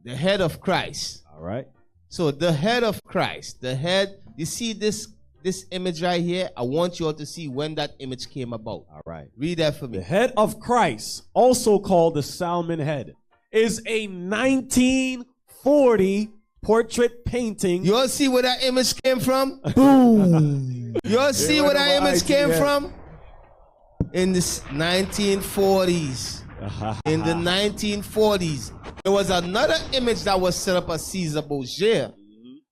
The head of Christ. All right. So the head of Christ, the head, you see this image right here? I want you all to see when that image came about. All right. Read that for me. The head of Christ, also called the Salmon head, is a 1940 portrait painting. You all see where that image came from? Boom. You all see where that image came from? In the 1940s. In the 1940s. There was another image that was set up as Caesar Borgia.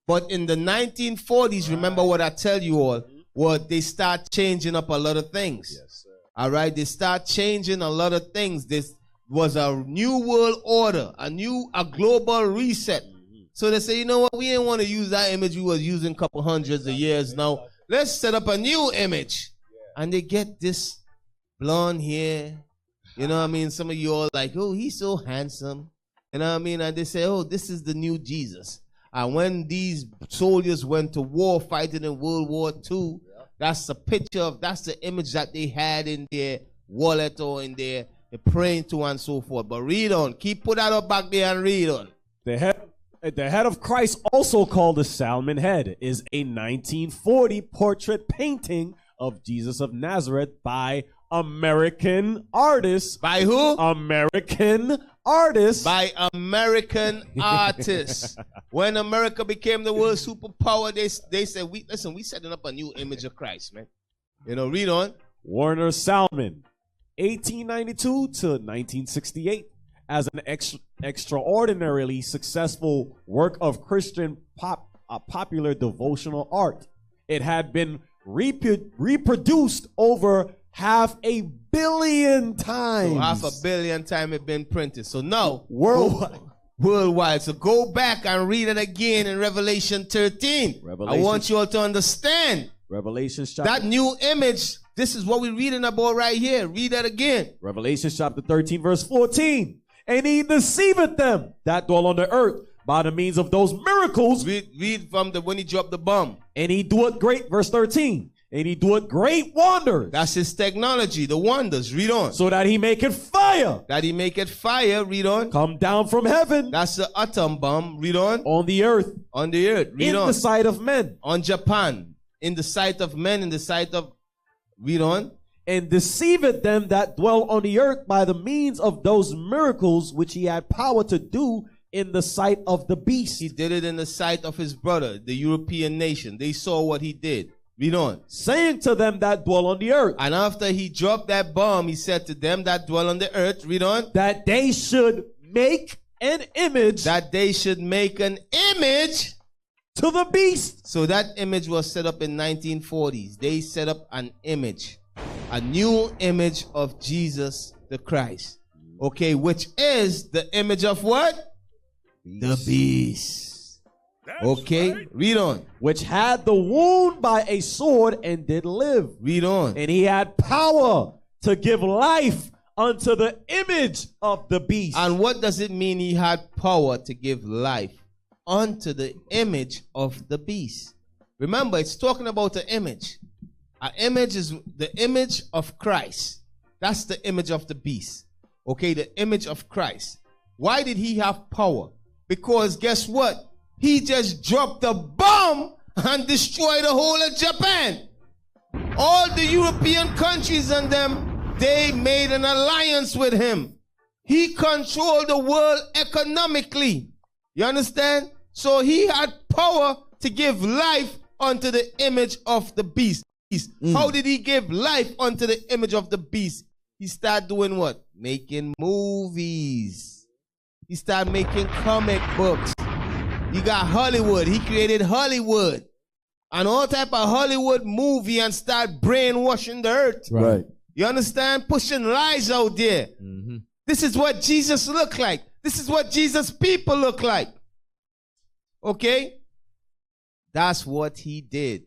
But in the 1940s, remember what I tell you all, what they start changing up a lot of things. Yes, sir. All right, they start changing a lot of things. This was a new world order, a global reset. So they say, you know what, we didn't want to use that image we was using a couple hundreds of years now. Let's set up a new image. And they get this blonde hair. You know what I mean? Some of you all like, oh, he's so handsome. You know what I mean? And they say, oh, this is the new Jesus. And when these soldiers went to war fighting in World War II, that's the that's the image that they had in their wallet or in their praying to and so forth. But read on. Put that up back there and read on. The head of Christ, also called the Salmon head, is a 1940 portrait painting of Jesus of Nazareth by American artists. By who? American artists. By American artists. When America became the world superpower, they said, we setting up a new image of Christ, man. You know, read on. Warner Salmon, 1892 to 1968, as an extraordinarily successful work of Christian popular devotional art. It had been reproduced over 500 million times. So 500 million times it been printed. So now, worldwide. So go back and read it again in Revelation 13. I want you all to understand. Revelation chapter. That new image, this is what we're reading about right here. Read that again. Revelation chapter 13 verse 14. And he deceiveth them that dwell on the earth by the means of those miracles. Read from when he dropped the bomb. And he doeth great, verse 13. And he doeth great wonders. That's his technology, the wonders. Read on. So that he maketh fire. That he maketh fire. Read on. Come down from heaven. That's the atom bomb. Read on. On the earth. On the earth. Read on. In the sight of men. On Japan. In the sight of men. In the sight of. Read on. And deceiveth them that dwell on the earth by the means of those miracles which he had power to do in the sight of the beast. He did it in the sight of his brother, the European nation. They saw what he did. Read on. Saying to them that dwell on the earth. And after he dropped that bomb, he said to them that dwell on the earth. Read on. That they should make an image. That they should make an image to the beast. So that image was set up in 1940s. They set up an image. A new image of Jesus the Christ. Okay, which is the image of what? The beast. Okay, right. Read on. Which had the wound by a sword and did live. Read on. And he had power to give life unto the image of the beast. And what does it mean he had power to give life unto the image of the beast? Remember, it's talking about an image. An image is the image of Christ. That's the image of the beast. Okay, the image of Christ. Why did he have power? Because guess what? He just dropped a bomb and destroyed the whole of Japan. All the European countries and them, they made an alliance with him. He controlled the world economically. You understand? So he had power to give life unto the image of the beast. How did he give life unto the image of the beast? He started doing what? Making movies. He started making comic books. You got Hollywood. He created Hollywood. And all type of Hollywood movie and start brainwashing the earth. Right. You understand? Pushing lies out there. Mm-hmm. This is what Jesus looked like. This is what Jesus' people look like. Okay? That's what he did.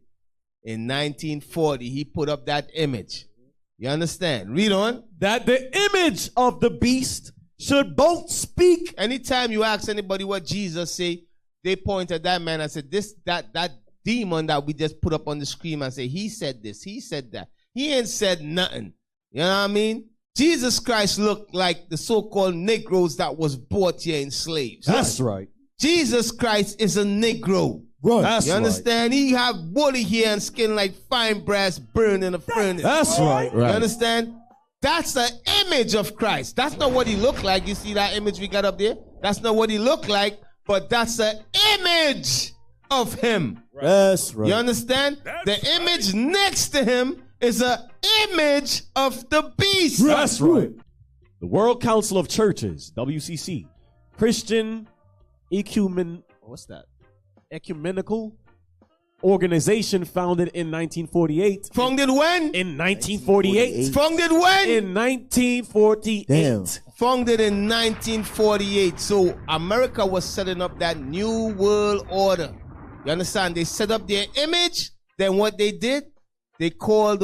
In 1940, he put up that image. You understand? Read on. That the image of the beast should both speak. Anytime you ask anybody what Jesus say, they point at that man and said, that demon that we just put up on the screen and say, he said this, he said that. He ain't said nothing. You know what I mean? Jesus Christ looked like the so-called Negroes that was bought here in slaves. That's right. Jesus Christ is a Negro. Right. That's You understand? He have woolly hair and skin like fine brass burned in a furnace. That's right. You understand? That's the image of Christ. That's not what he looked like. You see that image we got up there? That's not what he looked like, but that's the image of him. That's right. You understand? The image next to him is an image of the beast. That's right. The World Council of Churches, WCC, Christian Ecumenical Organization, founded in 1948. Founded when? In 1948. Founded when? In 1948. Damn. Founded in 1948. So America was setting up that new world order. You understand? They set up their image. Then what they did? They called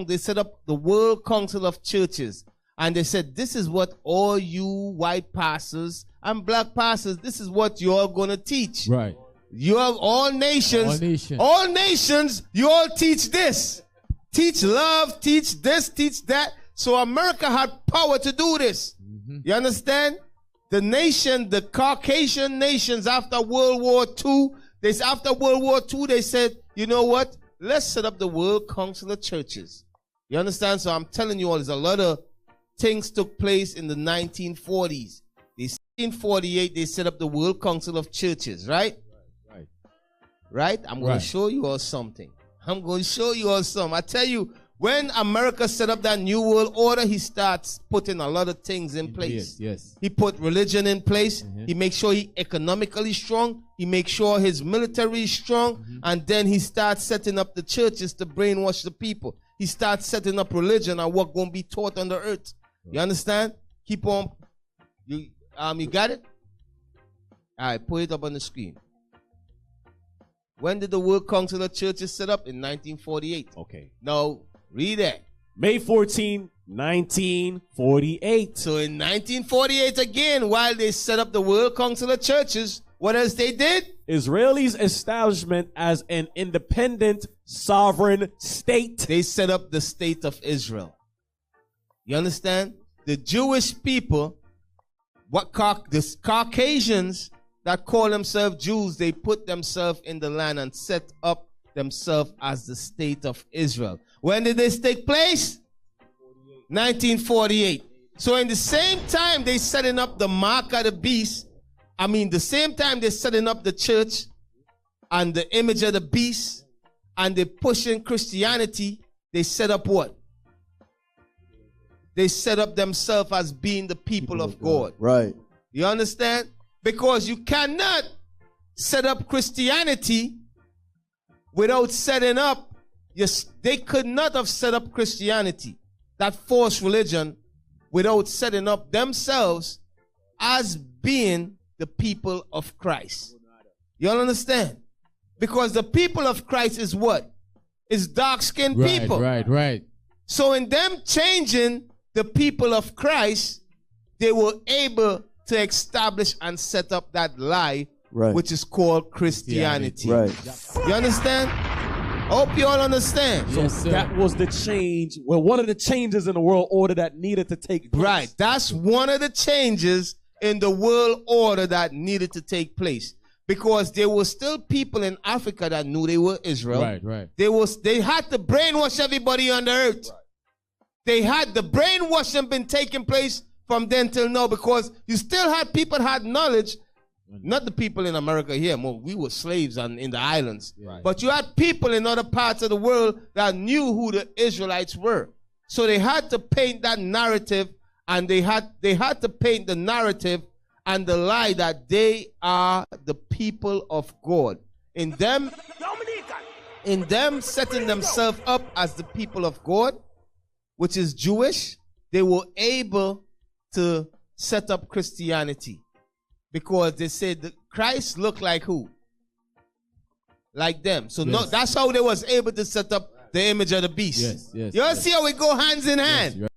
they set up the World Council of Churches. And they said, this is what all you white pastors and black pastors, this is what you're going to teach. Right. You have all nations, you all teach this. Teach love, teach this, teach that. So America had power to do this. You understand? The nation, the Caucasian nations after World War II, they said, you know what? Let's set up the World Council of Churches. You understand? So I'm telling you all, there's a lot of things took place in the 1940s. In 1948, they set up the World Council of Churches, right? Right? I'm going to show you all something. I tell you, when America set up that new world order, he starts putting a lot of things in place. Yes. He put religion in place. He makes sure he economically strong. He makes sure his military is strong. And then he starts setting up the churches to brainwash the people. He starts setting up religion and what going to be taught on the earth. You understand? Keep on. You got it? All right, put it up on the screen. When did the World Council of Churches set up? In 1948. Okay. No, read that. May 14, 1948. So in 1948 again, while they set up the World Council of Churches, what else they did? Israelis' establishment as an independent sovereign state. They set up the state of Israel. You understand? The Jewish people, the Caucasians that call themselves Jews, they put themselves in the land and set up themselves as the state of Israel. When did this take place? 1948. So in the same time they setting up the mark of the beast, the same time they're setting up the church and the image of the beast, and they're pushing Christianity, they set up what? They set up themselves as being the people of God. Right. You understand? Because you cannot set up Christianity without setting up, they could not have set up Christianity, that false religion, without setting up themselves as being the people of Christ. You all understand? Because the people of Christ is what? Is dark-skinned people. Right. So in them changing the people of Christ, they were able to establish and set up that lie, which is called Christianity. Right. You understand? Hope you all understand. So that was the change, one of the changes in the world order that needed to take place. Right. That's one of the changes in the world order that needed to take place. Because there were still people in Africa that knew they were Israel. Right. They had to brainwash everybody on the earth. They had the brainwashing been taking place from then till now, because you still had people had knowledge, not the people in America here. We were slaves in the islands. Right. But you had people in other parts of the world that knew who the Israelites were. So they had to paint that narrative, and they had to paint the narrative and the lie that they are the people of God. In them setting themselves up as the people of God, which is Jewish, they were able to set up Christianity, because they said that Christ looked like who? Like them. So no, that's how they was able to set up the image of the beast. Yes. You all see how we go hands in hand?